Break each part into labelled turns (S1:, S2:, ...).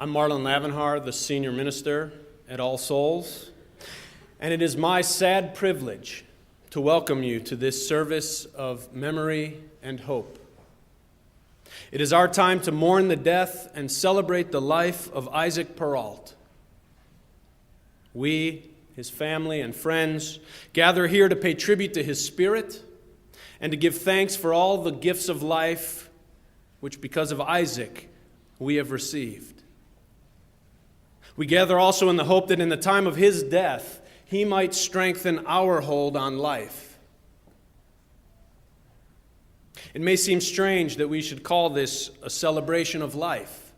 S1: I'm Marlin Lavanhar, the senior minister at All Souls, and it is my sad privilege to welcome you to this service of memory and hope. It is our time to mourn the death and celebrate the life of Isaac Perrault. We, his family and friends, gather here to pay tribute to his spirit and to give thanks for all the gifts of life which, because of Isaac, we have received. We gather also in the hope that in the time of his death, he might strengthen our hold on life. It may seem strange that we should call this a celebration of life,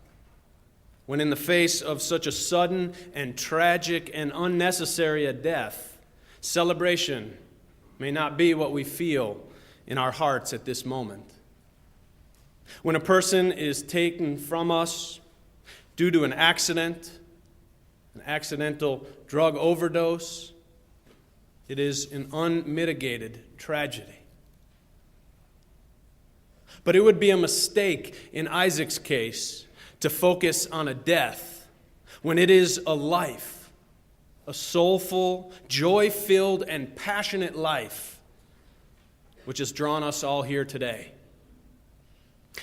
S1: when in the face of such a sudden and tragic and unnecessary a death, celebration may not be what we feel in our hearts at this moment. When a person is taken from us due to an accident, an accidental drug overdose, it is an unmitigated tragedy. But it would be a mistake in Isaac's case to focus on a death when it is a life, a soulful, joy-filled, and passionate life which has drawn us all here today.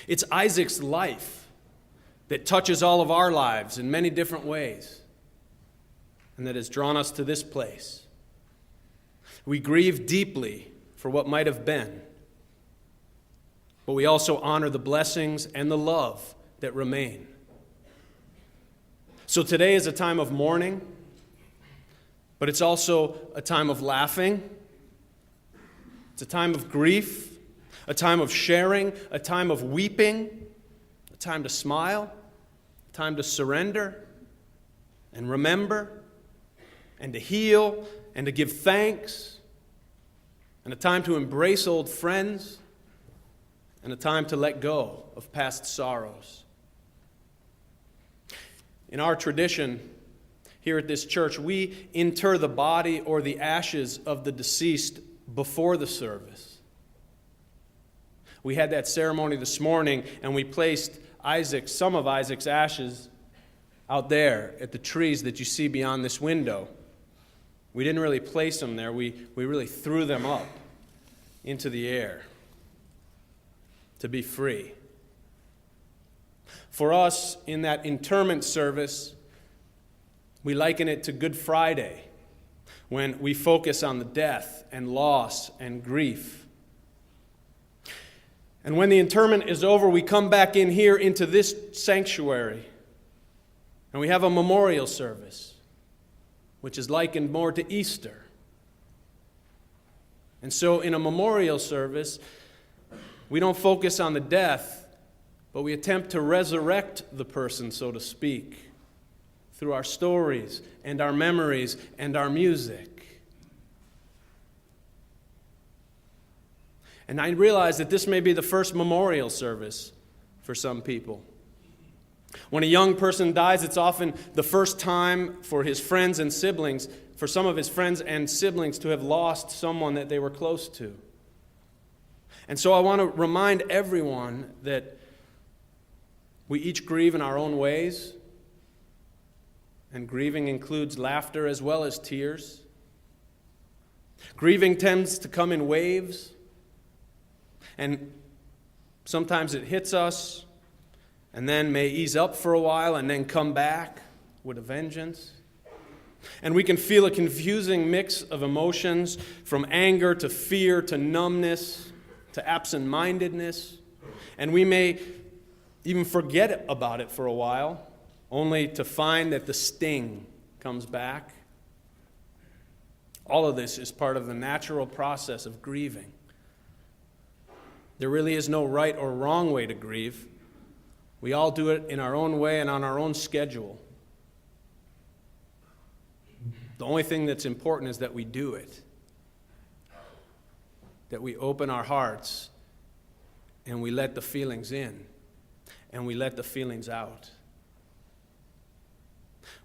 S1: It's Isaac's life that touches all of our lives in many different ways and that has drawn us to this place. We grieve deeply for what might have been, but we also honor the blessings and the love that remain. So today is a time of mourning, but it's also a time of laughing. It's a time of grief, a time of sharing, a time of weeping, a time to smile, a time to surrender and remember and to heal and to give thanks, and a time to embrace old friends, and a time to let go of past sorrows. In our tradition here at this church, we inter the body or the ashes of the deceased before the service. We had that ceremony this morning, and we placed some of Isaac's ashes out there at the trees that you see beyond this window. We didn't really place them there. We really threw them up into the air to be free. For us, in that interment service, we liken it to Good Friday, when we focus on the death and loss and grief. And when the interment is over, we come back in here into this sanctuary, and we have a memorial service, which is likened more to Easter. And so in a memorial service, we don't focus on the death, but we attempt to resurrect the person, so to speak, through our stories and our memories and our music. And I realize that this may be the first memorial service for some people. When a young person dies, it's often the first time for his friends and siblings, for some of his friends and siblings to have lost someone that they were close to. And so I want to remind everyone that we each grieve in our own ways, and grieving includes laughter as well as tears. Grieving tends to come in waves, and sometimes it hits us, and then may ease up for a while and then come back with a vengeance. And we can feel a confusing mix of emotions, from anger to fear to numbness to absent-mindedness. And we may even forget about it for a while, only to find that the sting comes back. All of this is part of the natural process of grieving. There really is no right or wrong way to grieve. We all do it in our own way and on our own schedule. The only thing that's important is that we do it, that we open our hearts and we let the feelings in and we let the feelings out.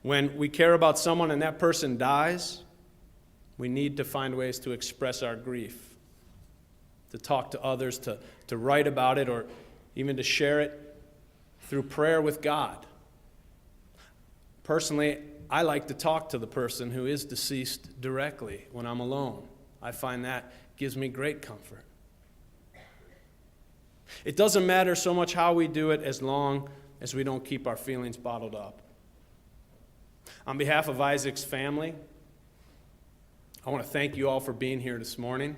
S1: When we care about someone and that person dies, we need to find ways to express our grief, to talk to others, to write about it, or even to share it through prayer with God. Personally, I like to talk to the person who is deceased directly when I'm alone. I find that gives me great comfort. It doesn't matter so much how we do it as long as we don't keep our feelings bottled up. On behalf of Isaac's family, I want to thank you all for being here this morning.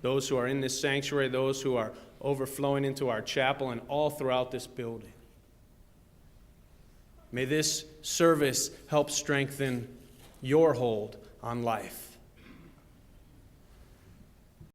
S1: Those who are in this sanctuary, those who are overflowing into our chapel, and all throughout this building. May this service help strengthen your hold on life.